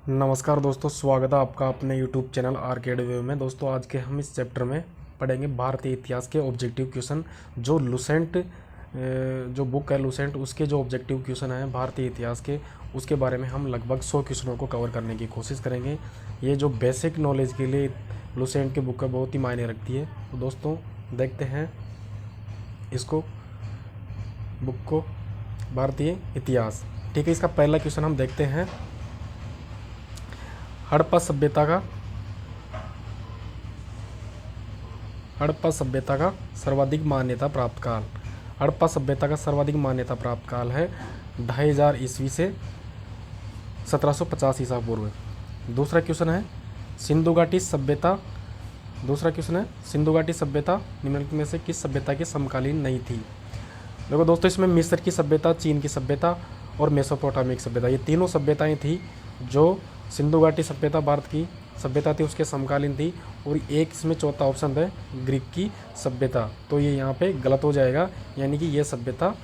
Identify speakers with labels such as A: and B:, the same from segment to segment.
A: नमस्कार दोस्तों, स्वागत है आपका अपने YouTube चैनल आर्केड व्यू में। दोस्तों आज के हम इस चैप्टर में पढ़ेंगे भारतीय इतिहास के ऑब्जेक्टिव क्वेश्चन। जो लुसेंट जो बुक है लुसेंट, उसके जो ऑब्जेक्टिव क्वेश्चन हैं भारतीय इतिहास के, उसके बारे में हम लगभग 100 क्वेश्चनों को कवर करने की कोशिश करेंगे। ये जो बेसिक नॉलेज के लिए लुसेंट की बुक है बहुत ही मायने रखती है। तो दोस्तों देखते हैं इसको, बुक को, भारतीय इतिहास। ठीक है, इसका पहला क्वेश्चन हम देखते हैं। हड़प्पा सभ्यता का सर्वाधिक मान्यता प्राप्त काल। हड़प्पा सभ्यता का सर्वाधिक मान्यता प्राप्त काल है 2500 ईस्वी से 1750 ईसा पूर्व। दूसरा क्वेश्चन है सिंधु घाटी सभ्यता निम्नलिखित में से किस सभ्यता की समकालीन नहीं थी। देखो दोस्तों, इसमें मिस्र की सभ्यता, चीन की सभ्यता और मेसोपोटामिया की सभ्यता, ये तीनों सभ्यताएं थी। जो सिंधु घाटी सभ्यता भारत की सभ्यता थी उसके समकालीन थी, और एक इसमें चौथा ऑप्शन है ग्रीक की सभ्यता, तो ये यहाँ पे गलत हो जाएगा, यानी कि ये सभ्यता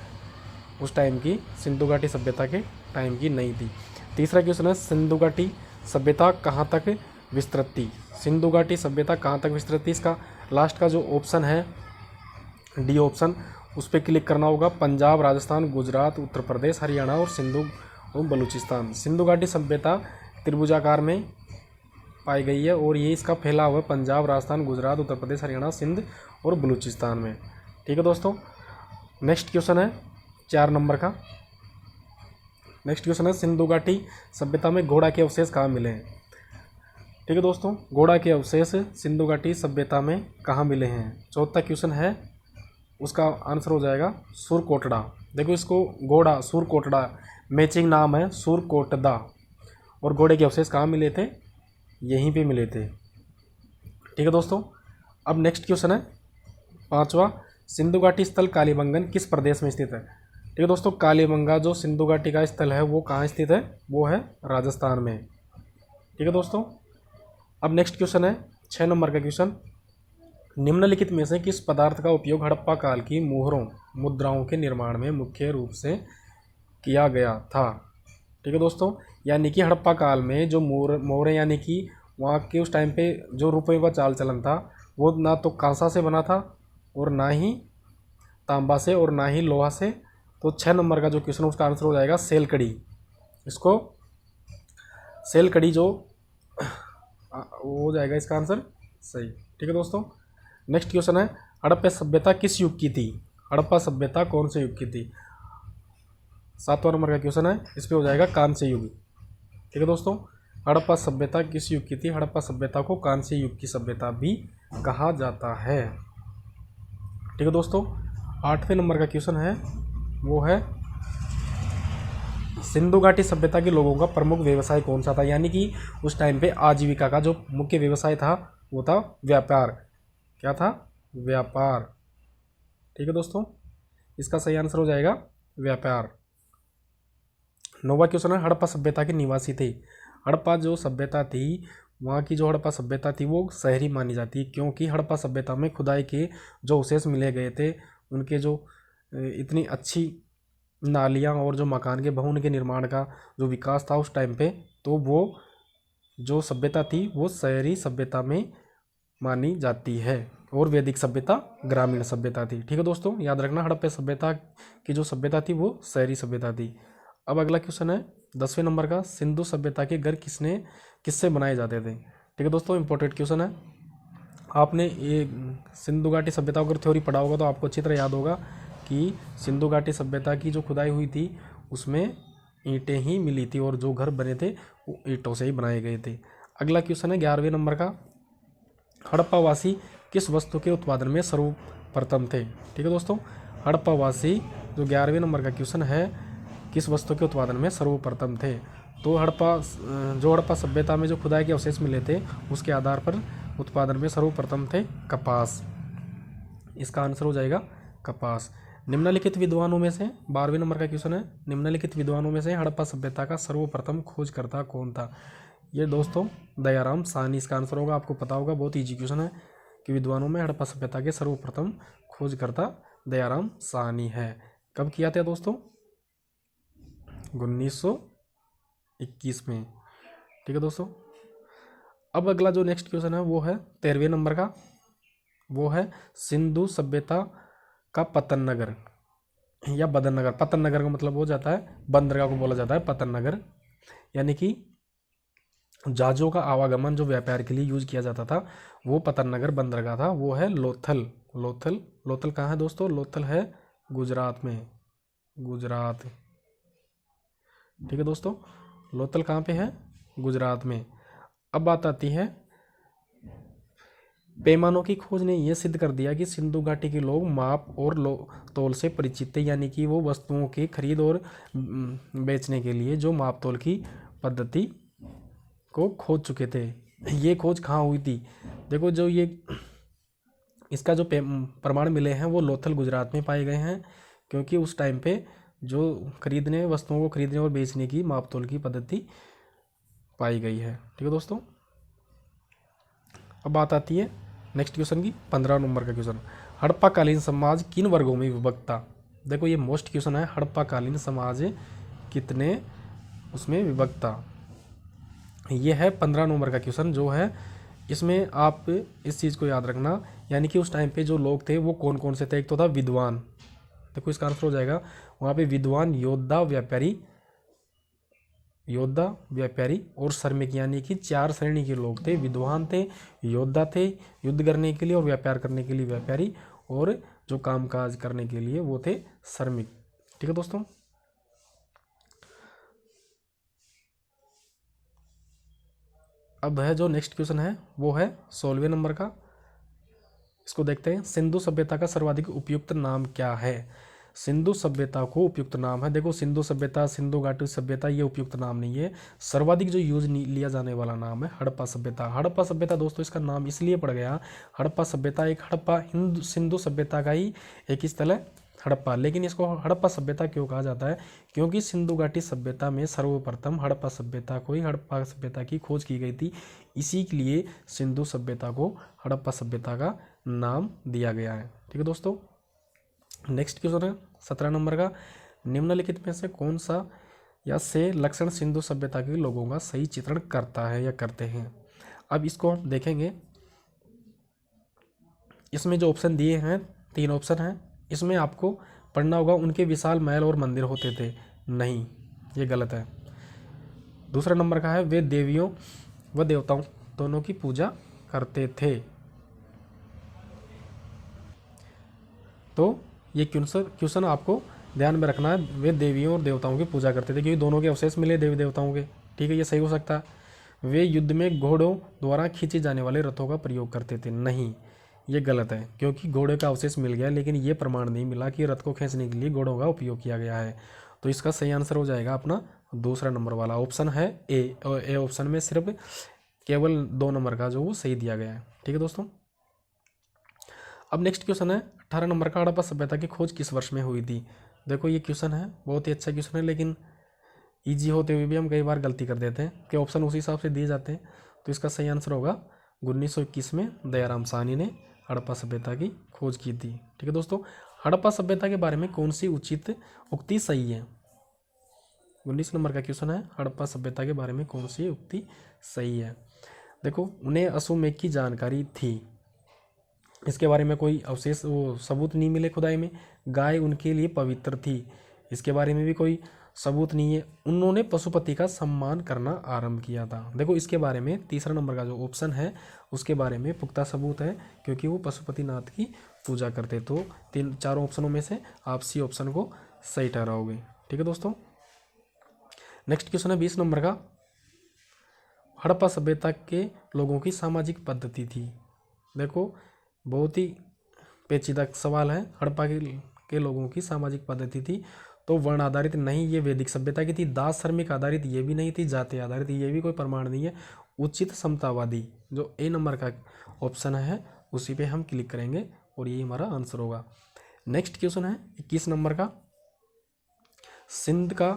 A: उस टाइम की सिंधु घाटी सभ्यता के टाइम की नहीं थी। तीसरा क्वेश्चन है सिंधु घाटी सभ्यता कहाँ तक विस्तृत थी। सिंधु घाटी सभ्यता कहाँ तक विस्तृत थी, इसका लास्ट का जो ऑप्शन है डी ऑप्शन, उस पर क्लिक करना होगा। पंजाब, राजस्थान, गुजरात, उत्तर प्रदेश, हरियाणा और सिंधु और बलूचिस्तान। सिंधु घाटी सभ्यता त्रिभुजाकार में पाई गई है, और ये इसका फैला हुआ है पंजाब, राजस्थान, गुजरात, उत्तर प्रदेश, हरियाणा, सिंध और बलूचिस्तान में। ठीक है दोस्तों, नेक्स्ट क्वेश्चन है 4 नंबर का। नेक्स्ट क्वेश्चन है सिंधु घाटी सभ्यता में घोड़ा के अवशेष कहाँ मिले हैं। ठीक है दोस्तों, घोड़ा के अवशेष सिंधु घाटी सभ्यता में कहाँ मिले हैं। चौथा क्वेश्चन है, उसका आंसर हो जाएगा सुरकोटड़ा। देखो इसको घोड़ा सुरकोटड़ा मैचिंग नाम है, सुरकोटदा, और घोड़े के अवशेष कहाँ मिले थे, यहीं पे मिले थे। ठीक है दोस्तों, अब नेक्स्ट क्वेश्चन है 5वां, सिंधु घाटी स्थल कालीबंगन किस प्रदेश में स्थित है। ठीक है दोस्तों, कालीबंगा जो सिंधु घाटी का स्थल है वो कहाँ स्थित है, वो है राजस्थान में। ठीक है दोस्तों, अब नेक्स्ट क्वेश्चन है 6 नंबर का क्वेश्चन, निम्नलिखित में से किस पदार्थ का उपयोग हड़प्पा काल की मोहरों मुद्राओं के निर्माण में मुख्य रूप से किया गया था। ठीक है दोस्तों, यानी कि हड़प्पा काल में जो मोहरें, यानी कि वहाँ के उस टाइम पे जो रुपये का चाल चलन था वो ना तो कांसा से बना था, और ना ही तांबा से, और ना ही लोहा से। तो 6 नंबर का जो क्वेश्चन उसका आंसर हो जाएगा सेलकड़ी। इसको सेलकड़ी जो वो हो जाएगा इसका आंसर सही। ठीक है दोस्तों, नेक्स्ट क्वेश्चन है हड़प्पा सभ्यता किस युग की थी। हड़प्पा सभ्यता कौन से युग की थी। 7वां नंबर का क्वेश्चन है, इस पर हो जाएगा कांस्य युग। ठीक है दोस्तों, हड़प्पा सभ्यता किस युग की थी। हड़प्पा सभ्यता को कांस्य युग की सभ्यता भी कहा जाता है। ठीक है दोस्तों, 8वें नंबर का क्वेश्चन है, वो है सिंधु घाटी सभ्यता के लोगों का प्रमुख व्यवसाय कौन सा था। यानी कि उस टाइम पे आजीविका का जो मुख्य व्यवसाय था वो था व्यापार। क्या था, व्यापार। ठीक है दोस्तों, इसका सही आंसर हो जाएगा व्यापार। 9वां क्वेश्चन है हड़प्पा सभ्यता के निवासी थे। हड़प्पा जो सभ्यता थी, वहाँ की जो हड़प्पा सभ्यता थी वो शहरी मानी जाती है, क्योंकि हड़प्पा सभ्यता में खुदाई के जो अवशेष मिले गए थे, उनके जो इतनी अच्छी नालियाँ और जो मकान के भवन के निर्माण का जो विकास था उस टाइम पे, तो वो जो सभ्यता थी वो शहरी सभ्यता में मानी जाती है, और वैदिक सभ्यता ग्रामीण सभ्यता थी। ठीक है दोस्तों, याद रखना हड़प्पा सभ्यता की जो सभ्यता थी वो शहरी सभ्यता थी। अब अगला क्वेश्चन है 10वें नंबर का, सिंधु सभ्यता के घर किससे बनाए जाते थे। ठीक है दोस्तों, इंपॉर्टेंट क्वेश्चन है। आपने ये सिंधु घाटी सभ्यता अगर थ्योरी पढ़ा होगा तो आपको अच्छी तरह याद होगा कि सिंधु घाटी सभ्यता की जो खुदाई हुई थी उसमें ईंटें ही मिली थी, और जो घर बने थे वो ईंटों से ही बनाए गए थे। अगला क्वेश्चन है 11वें नंबर का, हड़प्पावासी किस वस्तु के उत्पादन में सर्वप्रथम थे। ठीक है दोस्तों, हड़प्पावासी जो 11वें नंबर का क्वेश्चन है, किस वस्तु के उत्पादन में सर्वप्रथम थे। तो हड़प्पा सभ्यता में जो खुदाई के अवशेष मिले थे उसके आधार पर उत्पादन में सर्वप्रथम थे कपास। इसका आंसर हो जाएगा कपास। निम्नलिखित विद्वानों में से 12वें नंबर का क्वेश्चन है, निम्नलिखित विद्वानों में से हड़प्पा सभ्यता का सर्वप्रथम खोजकर्ता कौन था। ये दोस्तों दयाराम साहनी इसका आंसर होगा। आपको पता होगा, बहुत ईजी क्वेश्चन है कि विद्वानों में हड़प्पा सभ्यता के सर्वप्रथम खोजकर्ता दयाराम साहनी है। कब किया था दोस्तों, 1921 में। ठीक है दोस्तों। अब अगला जो नेक्स्ट क्वेश्चन है वो है 13वें नंबर का, वो है सिंधु सभ्यता का पतन नगर या बदन नगर। पतन नगर का मतलब हो जाता है, बंदरगाह को बोला जाता है पतन नगर, यानी कि जहाजों का आवागमन जो व्यापार के लिए यूज किया जाता था वो पतन नगर बंदरगाह था, वो है लोथल। लोथल, लोथल कहाँ है दोस्तों? लोथल है गुजरात में, गुजरात। ठीक है दोस्तों, लोथल कहाँ पे है? गुजरात में। अब बात आती है पैमानों की खोज ने यह सिद्ध कर दिया कि सिंधु घाटी के लोग माप और तोल से परिचित थे, यानी कि वो वस्तुओं की खरीद और बेचने के लिए जो माप तोल की पद्धति को खोज चुके थे। ये खोज कहाँ हुई थी? देखो, जो ये इसका जो प्रमाण मिले हैं वो लोथल गुजरात में पाए गए हैं, क्योंकि उस टाइम पे जो वस्तुओं को खरीदने और बेचने की माप तोल की पद्धति पाई गई है। ठीक है दोस्तों। अब बात आती है नेक्स्ट क्वेश्चन की, 15 नंबर का क्वेश्चन, हड़प्पा कालीन समाज किन वर्गों में विभक्त था? देखो ये मोस्ट क्वेश्चन है, हड़प्पा कालीन समाज कितने उसमें विभक्त था? ये है 15 नंबर का क्वेश्चन जो है। इसमें आप इस चीज़ को याद रखना, यानी कि उस टाइम पे जो लोग थे वो कौन कौन से थे। एक तो था विद्वान, देखो इसका आंसर हो जाएगा वहाँ पे विद्वान, योद्धा, व्यापारी और श्रमिक, यानी कि 4 श्रेणी के लोग थे। विद्वान थे, योद्धा थे युद्ध करने के लिए और व्यापार करने के लिए व्यापारी, और जो कामकाज करने के लिए वो थे श्रमिक। ठीक है दोस्तों। अब है जो नेक्स्ट क्वेश्चन है वो है 16वें नंबर का। इसको देखते हैं, सिंधु सभ्यता का सर्वाधिक उपयुक्त नाम क्या है? सिंधु सभ्यता को उपयुक्त नाम है, देखो सिंधु सभ्यता, सिंधु घाटी सभ्यता, ये उपयुक्त नाम नहीं है। सर्वाधिक जो यूज लिया जाने वाला नाम है हड़प्पा सभ्यता। हड़प्पा सभ्यता दोस्तों इसका नाम इसलिए पड़ गया, हड़प्पा सभ्यता एक सिंधु सभ्यता का ही एक स्थल है हड़प्पा, लेकिन इसको हड़प्पा सभ्यता क्यों कहा जाता है? क्योंकि सिंधु घाटी सभ्यता में सर्वप्रथम हड़प्पा सभ्यता की खोज की गई थी, इसी के लिए सिंधु सभ्यता को हड़प्पा सभ्यता का नाम दिया गया है। ठीक है दोस्तों। नेक्स्ट क्वेश्चन है 17 नंबर का, निम्नलिखित में से कौन सा या से लक्षण सिंधु सभ्यता के लोगों का सही चित्रण करता है या करते हैं? अब इसको हम देखेंगे, इसमें जो ऑप्शन दिए हैं 3 ऑप्शन हैं, इसमें आपको पढ़ना होगा उनके विशाल महल और मंदिर होते थे, नहीं ये गलत है। दूसरा नंबर का है वे देवियों व देवताओं दोनों की पूजा करते थे, तो ये क्वेश्चन आपको ध्यान में रखना है, वे देवियों और देवताओं की पूजा करते थे, क्योंकि दोनों के अवशेष मिले देवी देवताओं के। ठीक है, ये सही हो सकता है। वे युद्ध में घोड़ों द्वारा खींचे जाने वाले रथों का प्रयोग करते थे, नहीं ये गलत है, क्योंकि घोड़े का अवशेष मिल गया लेकिन ये प्रमाण नहीं मिला कि रथ को खींचने के लिए घोड़ों का उपयोग किया गया है। तो इसका सही आंसर हो जाएगा अपना दूसरा नंबर वाला ऑप्शन है ए, और ए ऑप्शन में सिर्फ केवल 2 नंबर का जो वो सही दिया गया है। ठीक है दोस्तों। अब नेक्स्ट क्वेश्चन है 18 नंबर का, हड़प्पा सभ्यता की खोज किस वर्ष में हुई थी? देखो ये क्वेश्चन है, बहुत ही अच्छा क्वेश्चन है, लेकिन ईजी होते हुए भी हम कई बार गलती कर देते हैं कि ऑप्शन उसी हिसाब से दिए जाते हैं। तो इसका सही आंसर होगा 1921 में दयाराम साहनी ने हड़प्पा सभ्यता की खोज की थी। ठीक है दोस्तों। हड़प्पा सभ्यता के बारे में कौन सी उचित उक्ति सही है? 19 नंबर का क्वेश्चन है, हड़प्पा सभ्यता के बारे में कौन सी उक्ति सही है? देखो, उन्हें अश्वमेध की जानकारी थी, इसके बारे में कोई अवशेष वो सबूत नहीं मिले खुदाई में। गाय उनके लिए पवित्र थी, इसके बारे में भी कोई सबूत नहीं है। उन्होंने पशुपति का सम्मान करना आरंभ किया था, देखो इसके बारे में तीसरा नंबर का जो ऑप्शन है उसके बारे में पुख्ता सबूत है, क्योंकि वो पशुपतिनाथ की पूजा करते। तो 4 ऑप्शनों में से आप सी ऑप्शन को सही ठहराओगे। ठीक है दोस्तों। नेक्स्ट क्वेश्चन है 20 नंबर का, हड़प्पा सभ्यता के लोगों की सामाजिक पद्धति थी। देखो बहुत ही पेचीदा सवाल है, हड़प्पा के लोगों की सामाजिक पद्धति थी तो वर्ण आधारित नहीं, ये वैदिक सभ्यता की थी। दास श्रमिक आधारित ये भी नहीं थी, जाति आधारित ये भी कोई प्रमाण नहीं है। उचित समतावादी जो ए नंबर का ऑप्शन है उसी पे हम क्लिक करेंगे और ये हमारा आंसर होगा। नेक्स्ट क्वेश्चन है 21 नंबर का, सिंध का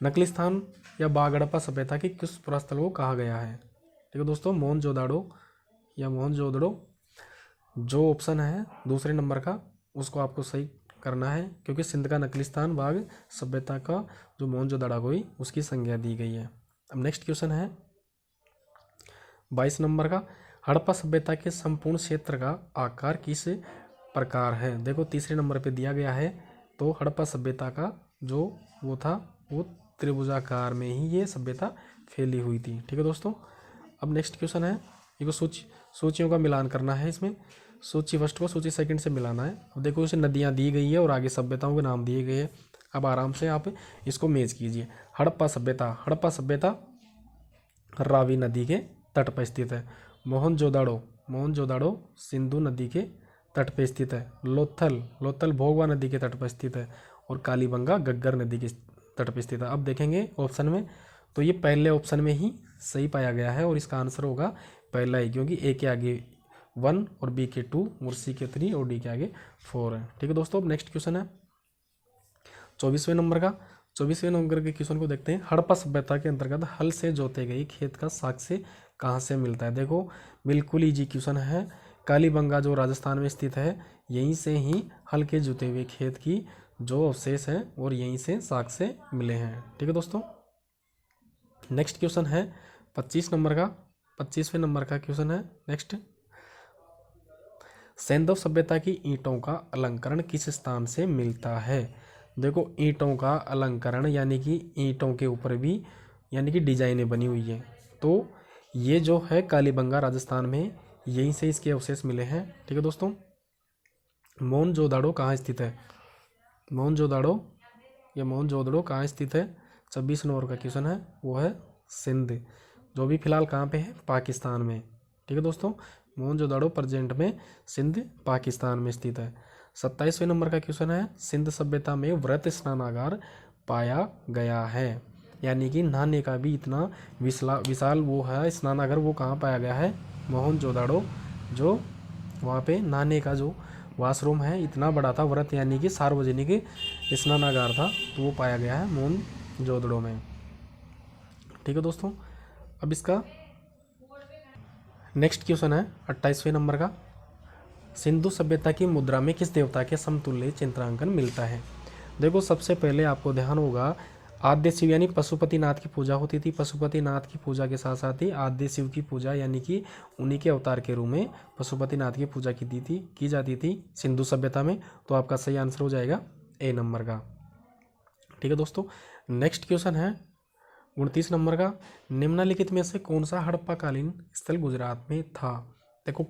A: नकली स्थान या बाग हड़प्पा सभ्यता के किस पुरास्थल को कहा गया है? ठीक है दोस्तों, मोहनजोदाड़ो या मोहनजोदड़ो जो ऑप्शन है दूसरे नंबर का उसको आपको सही करना है, क्योंकि सिंध का नकली स्थान बाग सभ्यता का जो मोहनजोदड़ो हुई उसकी संज्ञा दी गई है। अब नेक्स्ट क्वेश्चन है 22 नंबर का, हड़प्पा सभ्यता के संपूर्ण क्षेत्र का आकार किस प्रकार है। देखो तीसरे नंबर पे दिया गया है, तो हड़प्पा सभ्यता का जो वो था वो त्रिभुजाकार में ही ये सभ्यता फैली हुई थी। ठीक है दोस्तों। अब नेक्स्ट क्वेश्चन है, देखो सूचियों का मिलान करना है। इसमें सूची फर्स्ट को सूची सेकंड से मिलाना है। अब देखो इसे नदियाँ दी गई है और आगे सभ्यताओं के नाम दिए गए हैं। अब आराम से आप इसको मैच कीजिए। हड़प्पा सभ्यता रावी नदी के तट पर स्थित है। मोहनजोदाड़ो सिंधु नदी के तट पर स्थित है। लोथल भोगवा नदी के तट पर स्थित है। और कालीबंगा घग्गर नदी के तट पर स्थित है। अब देखेंगे ऑप्शन में, तो ये पहले ऑप्शन में ही सही पाया गया है और इसका आंसर होगा पहला ही, क्योंकि ए के आगे 1 और बी के 2 और सी के 3 और डी के आगे 4 है। ठीक है दोस्तों। अब नेक्स्ट क्वेश्चन है 24वें नंबर का। 24वें नंबर के क्वेश्चन को देखते हैं। हड़प्पा सभ्यता के अंतर्गत हल से जोते गई खेत का साक्ष्य कहाँ से मिलता है। देखो बिल्कुल ईजी क्वेश्चन है। कालीबंगा जो राजस्थान में स्थित है, यहीं से ही हल के जोते हुए खेत की जो अवशेष हैं और यहीं से साक्ष्य मिले हैं। ठीक है दोस्तों। नेक्स्ट क्वेश्चन है 25 नंबर का। 25वें नंबर का क्वेश्चन है नेक्स्ट। सैंधव सभ्यता की ईंटों का अलंकरण किस स्थान से मिलता है। देखो ईंटों का अलंकरण यानी कि ईंटों के ऊपर भी यानी कि डिजाइनें बनी हुई है, तो ये जो है कालीबंगा राजस्थान में, यहीं से इसके अवशेष मिले हैं। ठीक है दोस्तों। मोहनजोदाड़ो कहाँ स्थित है। मोहनजोदड़ो कहाँ स्थित है। 26 नंबर का क्वेश्चन है, वो है सिंध, जो भी फिलहाल कहाँ पे है, पाकिस्तान में। ठीक है दोस्तों। मोहनजोदाड़ो प्रेजेंट में सिंध पाकिस्तान में स्थित है। 27वें नंबर का क्वेश्चन है, सिंध सभ्यता में वृत्त स्नानागार पाया गया है, यानी कि नहाने का भी इतना विशाल वो है स्नानागार, वो कहाँ पाया गया है, मोहनजोदाड़ो। जो वहाँ पे नहाने का जो वाशरूम है इतना बड़ा था, व्रत यानी कि सार्वजनिक स्नानागार था, तो वो पाया गया है मोहनजोदड़ो में। ठीक है दोस्तों। अब इसका नेक्स्ट क्वेश्चन है 28वें नंबर का। सिंधु सभ्यता की मुद्रा में किस देवता के समतुल्य चित्रांकन मिलता है। देखो सबसे पहले आपको ध्यान होगा आद्य शिव यानी पशुपतिनाथ की पूजा होती थी। पशुपतिनाथ की पूजा के साथ साथ ही आद्य शिव की पूजा यानी कि उन्हीं के अवतार के रूप में पशुपतिनाथ की पूजा की जाती थी सिंधु सभ्यता में। तो आपका सही आंसर हो जाएगा ए नंबर का। ठीक है दोस्तों। नेक्स्ट क्वेश्चन है 29 नंबर का। निम्नलिखित में से कौन सा हड़प्पाकालीन स्थल गुजरात में था। देखो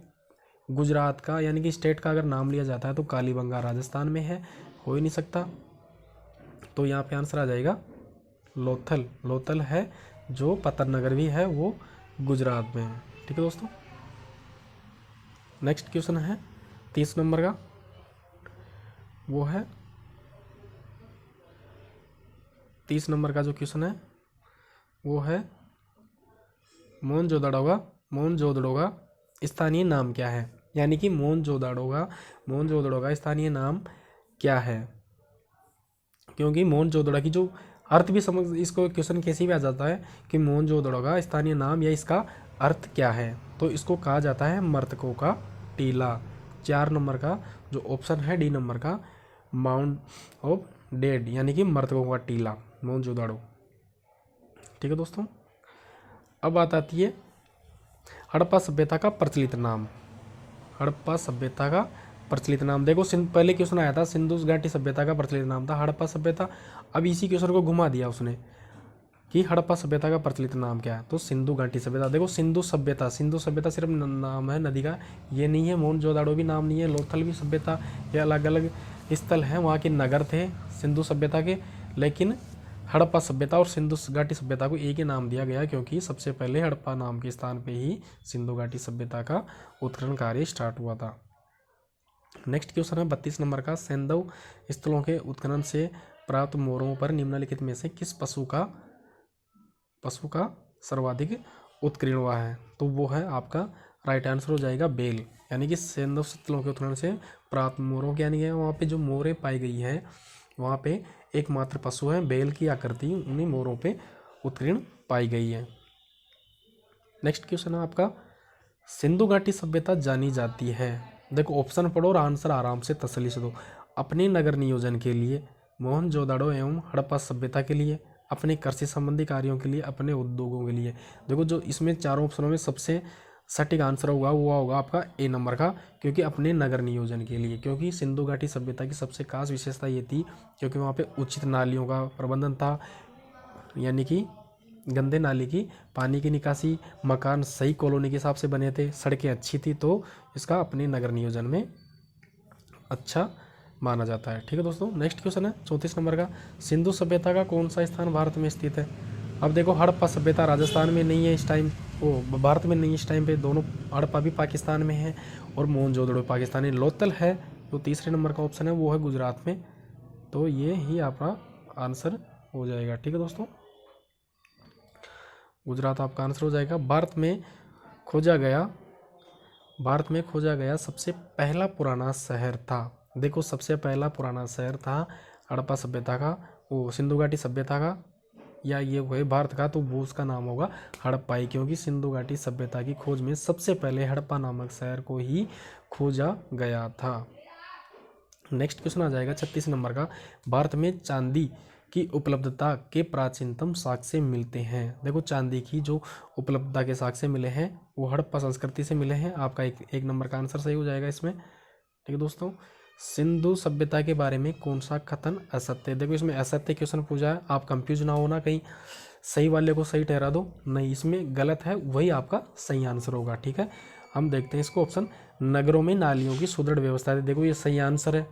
A: गुजरात का यानी कि स्टेट का अगर नाम लिया जाता है तो कालीबंगा राजस्थान में है, हो ही नहीं सकता, तो यहाँ पे आंसर आ जाएगा लोथल है, जो पतरनगर भी है वो गुजरात में है। ठीक है दोस्तों। नेक्स्ट क्वेश्चन है 30 नंबर का, वो है 30 नंबर का जो क्वेश्चन है वो है मोहनजोदड़ो का स्थानीय नाम क्या है, यानी कि मोहनजोदड़ो का स्थानीय नाम क्या है। क्योंकि मोहनजोदड़ो की जो अर्थ भी समझ, इसको क्वेश्चन कैसे भी आ जाता है कि मोहनजोदड़ो का स्थानीय नाम या इसका अर्थ क्या है, तो इसको कहा जाता है मर्तकों का टीला। 4 नंबर का जो ऑप्शन है डी नंबर का, माउंट ऑफ डेड यानी कि मर्तकों का टीला मोहनजोदड़ो। ठीक है दोस्तों। अब बात आती है हड़प्पा सभ्यता का प्रचलित नाम। हड़प्पा सभ्यता का प्रचलित नाम, देखो पहले क्वेश्चन आया था सिंधु घाटी सभ्यता का प्रचलित नाम था हड़प्पा सभ्यता। अब इसी क्वेश्चन को घुमा दिया उसने कि हड़प्पा सभ्यता का प्रचलित नाम क्या है, तो सिंधु घाटी सभ्यता। देखो सिंधु सभ्यता सिर्फ नाम है नदी का, ये नहीं है। मोहनजोदड़ो भी नाम नहीं है। लोथल भी सभ्यता, ये अलग अलग स्थल हैं, वहाँ के नगर थे सिंधु सभ्यता के। लेकिन हड़प्पा सभ्यता और सिंधु घाटी सभ्यता को एक ही नाम दिया गया, क्योंकि सबसे पहले हड़प्पा नाम के स्थान पे ही सिंधु घाटी सभ्यता का उत्खनन कार्य स्टार्ट हुआ था। नेक्स्ट क्वेश्चन है 32 नंबर का। सैंधव स्थलों के उत्खनन से प्राप्त मोहरों पर निम्नलिखित में से किस पशु का सर्वाधिक उत्कीर्ण हुआ है, तो वो है आपका राइट आंसर हो जाएगा बेल। यानी कि सैंधव स्थलों के उत्खनन से प्राप्त मोहरों के यानी वहाँ पे जो मोहरें पाई गई है, वहाँ पे एकमात्र पशु है बेल की आकृति उन्हीं मोहरों पे उत्कीर्ण पाई गई है। नेक्स्ट क्वेश्चन है आपका सिंधु घाटी सभ्यता जानी जाती है। देखो ऑप्शन पढ़ो और आंसर आराम से तसल्ली से दो। अपने नगर नियोजन के लिए, मोहनजोदड़ो एवं हड़प्पा सभ्यता के लिए, अपने कृषि संबंधी कार्यों के लिए, अपने उद्योगों के लिए। देखो जो इसमें चारों ऑप्शनों में सबसे सटीक आंसर होगा वो होगा आपका ए नंबर का, क्योंकि अपने नगर नियोजन के लिए। क्योंकि सिंधु घाटी सभ्यता की सबसे खास विशेषता ये थी क्योंकि वहाँ पे उचित नालियों का प्रबंधन था, यानी कि गंदे नाली की पानी की निकासी, मकान सही कॉलोनी के हिसाब से बने थे, सड़कें अच्छी थी, तो इसका अपने नगर नियोजन में अच्छा माना जाता है। ठीक है दोस्तों, नेक्स्ट क्वेश्चन है 34 नंबर का, सिंधु सभ्यता का कौन सा स्थान भारत में स्थित है। अब देखो हड़प्पा सभ्यता राजस्थान में नहीं है इस टाइम, वो भारत में नहीं इस टाइम पे, दोनों हड़प्पा भी पाकिस्तान में है और मोहनजोदड़ो पाकिस्तानी। लोथल है जो तीसरे नंबर का ऑप्शन है वो है गुजरात में, तो ये ही आपका आंसर हो जाएगा। ठीक है दोस्तों, गुजरात आपका आंसर हो जाएगा। भारत में खोजा गया सबसे पहला पुराना शहर था। देखो सबसे पहला पुराना शहर था हड़प्पा सभ्यता का, वो सिंधु घाटी सभ्यता का, या ये हुए भारत का, तो वो उसका नाम होगा हड़प्पाई, क्योंकि सिंधु घाटी सभ्यता की खोज में सबसे पहले हड़प्पा नामक शहर को ही खोजा गया था। नेक्स्ट क्वेश्चन आ जाएगा 36 नंबर का, भारत में चांदी की उपलब्धता के प्राचीनतम साक्ष्य मिलते हैं। देखो चांदी की जो उपलब्धता के साक्ष्य मिले हैं वो हड़प्पा संस्कृति से मिले हैं। आपका एक नंबर का आंसर सही हो जाएगा इसमें। ठीक है दोस्तों, सिंधु सभ्यता के बारे में कौन सा कथन असत्य है। देखो इसमें असत्य क्वेश्चन पूछा है, आप कंफ्यूज ना होना, कहीं सही वाले को सही ठहरा दो, नहीं इसमें गलत है वही आपका सही आंसर होगा। ठीक है, हम देखते हैं इसको। ऑप्शन नगरों में नालियों की सुदृढ़ व्यवस्था है, देखो ये सही आंसर है।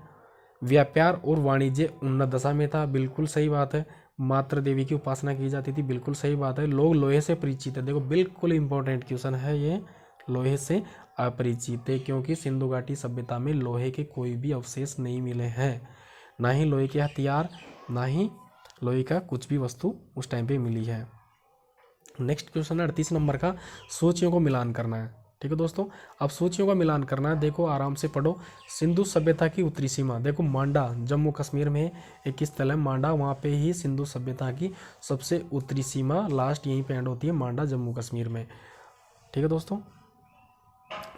A: व्यापार और वाणिज्य उन्नत दशा में था, बिल्कुल सही बात है। मातृ देवी की उपासना की जाती थी, बिल्कुल सही बात है। लोग लोहे से परिचित है, देखो बिल्कुल इंपॉर्टेंट क्वेश्चन है ये, लोहे से अपरिचित है, क्योंकि सिंधु घाटी सभ्यता में लोहे के कोई भी अवशेष नहीं मिले हैं, ना ही लोहे के हथियार, ना ही लोहे का कुछ भी वस्तु उस टाइम पे मिली है। नेक्स्ट क्वेश्चन है 38 नंबर का, सूचियों को मिलान करना है। ठीक है दोस्तों, अब सूचियों का मिलान करना है, देखो आराम से पढ़ो। सिंधु सभ्यता की उत्तरी सीमा, देखो मांडा जम्मू कश्मीर में एक स्थल है मांडा, वहाँ पे ही सिंधु सभ्यता की सबसे उत्तरी सीमा लास्ट यहीं पे एंड होती है, मांडा जम्मू कश्मीर में। ठीक है दोस्तों,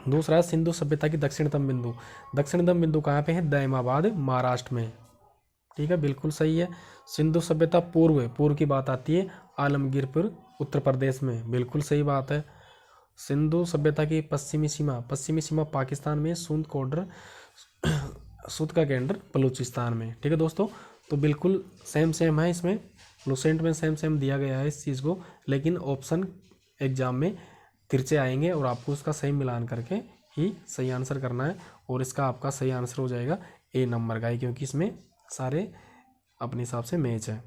A: दूसरा है सिंधु सभ्यता की दक्षिणतम बिंदु। दक्षिणतम बिंदु कहाँ पे है, दैमाबाद महाराष्ट्र में। ठीक है, बिल्कुल सही है। सिंधु सभ्यता पूर्व की बात आती है आलमगीरपुर उत्तर प्रदेश में, बिल्कुल सही बात है। सिंधु सभ्यता की पश्चिमी सीमा पाकिस्तान में, सूद का केंद्र बलूचिस्तान में। ठीक है दोस्तों, तो बिल्कुल सेम है, इसमें लुसेंट में सेम दिया गया है इस चीज़ को, लेकिन ऑप्शन एग्जाम में तिरछे आएंगे और आपको उसका सही मिलान करके ही सही आंसर करना है, और इसका आपका सही आंसर हो जाएगा ए नंबर का ही, क्योंकि इसमें सारे अपने हिसाब से मैच है।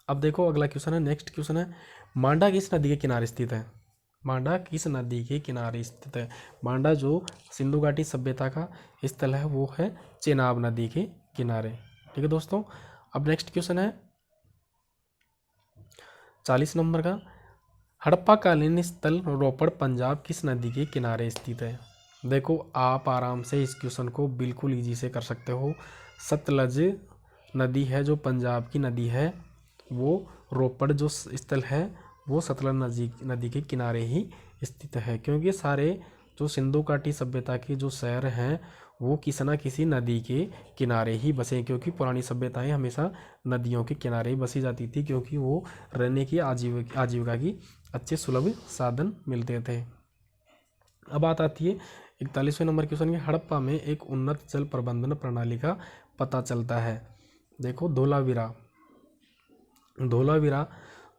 A: अब देखो अगला क्वेश्चन है, नेक्स्ट क्वेश्चन है, मांडा किस नदी के किनारे स्थित है। मांडा किस नदी के किनारे स्थित है। मांडा जो सिंधु घाटी सभ्यता का स्थल है वो है चेनाब नदी के किनारे। ठीक है दोस्तों, अब नेक्स्ट क्वेश्चन है 40 नंबर का, हड़प्पा कालीन स्थल रोपड़ पंजाब किस नदी के किनारे स्थित है। देखो आप आराम से इस क्वेश्चन को बिल्कुल इजी से कर सकते हो। सतलज नदी है जो पंजाब की नदी है, वो रोपड़ जो स्थल है वो सतलज नदी के किनारे ही स्थित है, क्योंकि सारे जो सिंधु घाटी सभ्यता के जो शहर हैं वो किसी न किसी नदी के किनारे ही बसे, क्योंकि पुरानी सभ्यताएं हमेशा नदियों के किनारे ही बसी जाती थी, क्योंकि वो रहने की आजीविका की अच्छे सुलभ साधन मिलते थे। अब बात आती है 41वें नंबर क्वेश्चन की, हड़प्पा में एक उन्नत जल प्रबंधन प्रणाली का पता चलता है। देखो धोलावीरा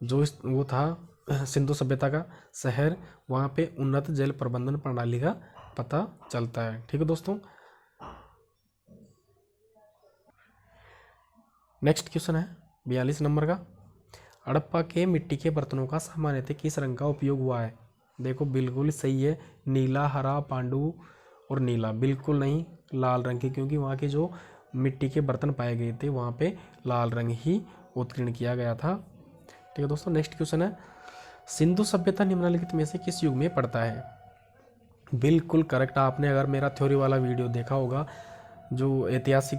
A: जो वो था सिंधु सभ्यता का शहर, वहाँ पे उन्नत जल प्रबंधन प्रणाली का पता चलता है। ठीक है दोस्तों, नेक्स्ट क्वेश्चन है 42 नंबर का, हड़प्पा के मिट्टी के बर्तनों का सामान्यतः किस रंग का उपयोग हुआ है। देखो बिल्कुल सही है, नीला, हरा, पांडु और नीला, बिल्कुल नहीं लाल रंग के, क्योंकि वहाँ के जो मिट्टी के बर्तन पाए गए थे वहाँ पे लाल रंग ही उत्कीर्ण किया गया था। ठीक है दोस्तों, नेक्स्ट क्वेश्चन है, सिंधु सभ्यता निम्नलिखित में से किस युग में पड़ता है। बिल्कुल करेक्ट, आपने अगर मेरा थ्योरी वाला वीडियो देखा होगा, जो इतिहास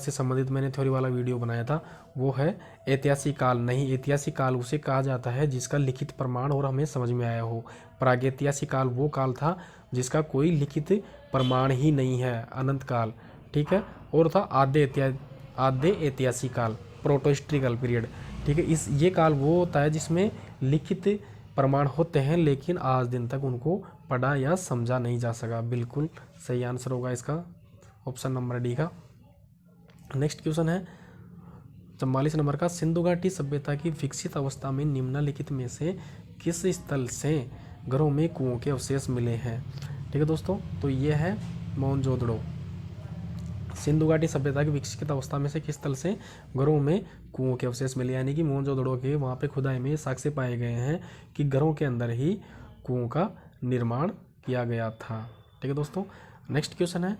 A: से संबंधित मैंने थ्योरी वाला वीडियो बनाया था, वो है ऐतिहासिक काल। नहीं, ऐतिहासिक काल उसे कहा जाता है जिसका लिखित प्रमाण और हमें समझ में आया हो। प्रागैतिहासिक काल वो काल था जिसका कोई लिखित प्रमाण ही नहीं है, अनंत काल। ठीक है, और था आद्य ऐतिहासिक काल, प्रोटोहिस्ट्रिकल पीरियड, ठीक है। ये काल वो होता है जिसमें लिखित प्रमाण होते हैं लेकिन आज दिन तक उनको पढ़ा या समझा नहीं जा सका। बिल्कुल सही आंसर होगा इसका ऑप्शन नंबर डी का। नेक्स्ट क्वेश्चन है 44 नंबर का, सिंधु घाटी सभ्यता की विकसित अवस्था में निम्नलिखित में से किस स्थल से घरों में कुओं के अवशेष मिले हैं। ठीक है दोस्तों, तो ये है मोहनजोदड़ो। सिंधु घाटी सभ्यता की विकसित अवस्था में से किस स्थल से घरों में कुओं के अवशेष मिले, यानी कि मोहनजोदड़ो के वहाँ पे खुदाई में साक्ष्य पाए गए हैं कि घरों के अंदर ही कुओं का निर्माण किया गया था। ठीक है दोस्तों। नेक्स्ट क्वेश्चन है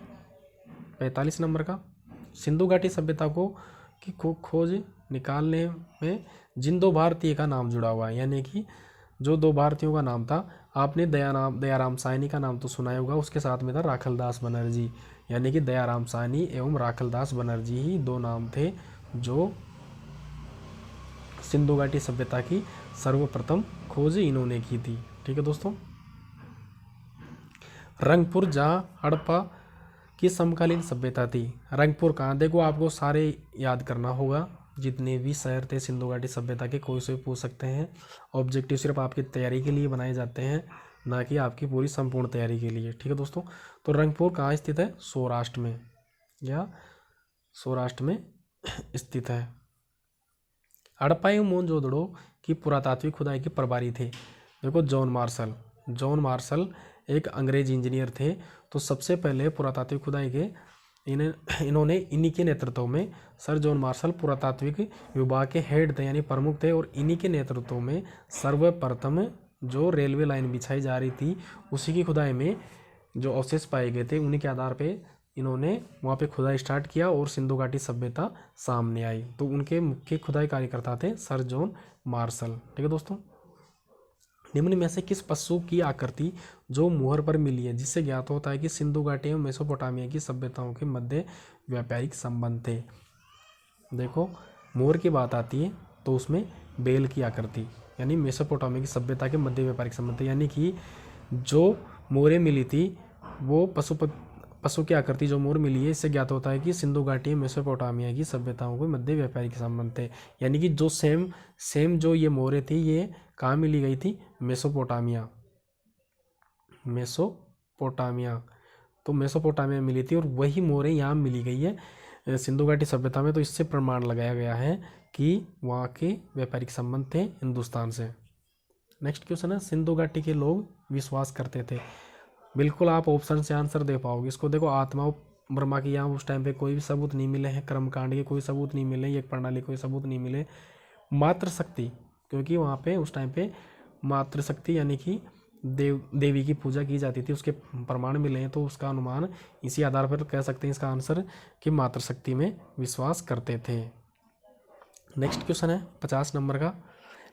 A: 45 नंबर का, सिंधु घाटी सभ्यता की खोज निकालने में जिन दो भारतीय का नाम जुड़ा हुआ है, यानी कि जो दो भारतीयों का नाम था, आपने दयाराम साहनी का नाम तो सुना ही होगा, उसके साथ में था राखलदास बनर्जी, यानी कि दयाराम साहनी एवं राखलदास बनर्जी ही दो नाम थे जो सिंधु घाटी सभ्यता की सर्वप्रथम खोज इन्होंने की थी। ठीक है दोस्तों। रंगपुर जहाँ हड़प्पा की समकालीन सभ्यता थी। रंगपुर कहाँ, देखो आपको सारे याद करना होगा, जितने भी शहर थे सिंधु घाटी सभ्यता के, कोई से पूछ सकते हैं। ऑब्जेक्टिव सिर्फ आपकी तैयारी के लिए बनाए जाते हैं, ना कि आपकी पूरी संपूर्ण तैयारी के लिए। ठीक है दोस्तों। तो रंगपुर कहाँ स्थित है, सौराष्ट्र में, या सौराष्ट्र में स्थित है। हड़प्पा एवं मोहनजोदड़ो की पुरातात्विक खुदाई के प्रभारी थे, देखो जॉन मार्शल एक अंग्रेज इंजीनियर थे। तो सबसे पहले पुरातात्विक खुदाई के इन्होंने इन्हीं के नेतृत्व में, सर जॉन मार्शल पुरातात्विक विभाग के हेड थे, यानी प्रमुख थे, और इन्हीं के नेतृत्व में सर्वप्रथम जो रेलवे लाइन बिछाई जा रही थी, उसी की खुदाई में जो अवशेष पाए गए थे, उन्हीं के आधार पे इन्होंने वहाँ पे खुदाई स्टार्ट किया और सिंधु घाटी सभ्यता सामने आई। तो उनके मुख्य खुदाई कार्यकर्ता थे सर जॉन मार्शल। ठीक है दोस्तों। निम्न में से किस पशु की आकृति जो मुहर पर मिली है, जिससे ज्ञात होता है कि सिंधु घाटी एवं मेसोपोटामिया की सभ्यताओं के मध्य व्यापारिक संबंध थे। देखो मोहर की बात आती है तो उसमें बेल की आकृति, यानी मेसोपोटामिया की सभ्यता के मध्य व्यापारिक संबंध थे, यानी कि जो मोहरें मिली थी वो पशु की आकृति जो मोहर मिली है, इससे ज्ञात होता है कि सिंधु घाटी मेसोपोटामिया की सभ्यताओं के मध्य व्यापारिक संबंध थे। यानी कि जो सेम जो ये मोहरें थी, ये कहाँ मिली गई थी, मेसोपोटामिया। तो मेसोपोटामिया मिली थी और वही मोहरें यहाँ मिली गई है सिंधु घाटी सभ्यता में। तो इससे प्रमाण लगाया गया है कि वहाँ के व्यापारिक संबंध थे हिंदुस्तान से। नेक्स्ट क्वेश्चन है, सिंधु घाटी के लोग विश्वास करते थे। बिल्कुल आप ऑप्शन से आंसर दे पाओगे इसको। देखो आत्मा ब्रह्मा की यहाँ उस टाइम पे कोई भी सबूत नहीं मिले हैं, कर्मकांड के कोई सबूत नहीं मिले, एक प्रणाली कोई सबूत नहीं मिले, मात्र शक्ति, क्योंकि वहाँ पे उस टाइम पे मात्र शक्ति यानी कि देवी की पूजा की जाती थी, उसके प्रमाण मिले हैं। तो उसका अनुमान इसी आधार पर कह सकते हैं इसका आंसर कि मात्र शक्ति में विश्वास करते थे। नेक्स्ट क्वेश्चन है 50 नंबर का,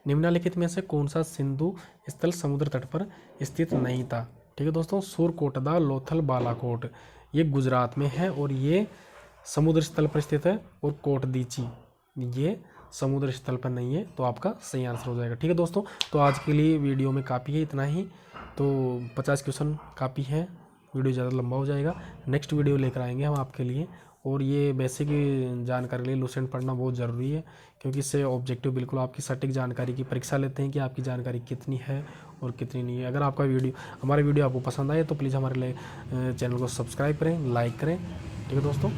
A: निम्नलिखित में से कौन सा सिंधु स्थल समुद्र तट पर स्थित नहीं था। ठीक है दोस्तों, सुरकोटदा, लोथल, बालाकोट, ये गुजरात में है और ये समुद्र स्थल पर स्थित है। और कोटदीची ये समुद्र स्थल पर नहीं है, तो आपका सही आंसर हो जाएगा। ठीक है दोस्तों, तो आज के लिए वीडियो में काफ़ी है, इतना ही। तो 50 क्वेश्चन काफ़ी है, वीडियो ज़्यादा लंबा हो जाएगा। नेक्स्ट वीडियो लेकर आएंगे हम आपके लिए। और ये बेसिक जानकारी के लिए लुसेंट पढ़ना बहुत ज़रूरी है, क्योंकि इससे ऑब्जेक्टिव बिल्कुल आपकी सटीक जानकारी की परीक्षा लेते हैं कि आपकी जानकारी कितनी है और कितनी नहीं है। अगर आपका हमारा वीडियो आपको पसंद आए तो प्लीज़ हमारे लिए चैनल को सब्सक्राइब करें, लाइक करें। ठीक है दोस्तों।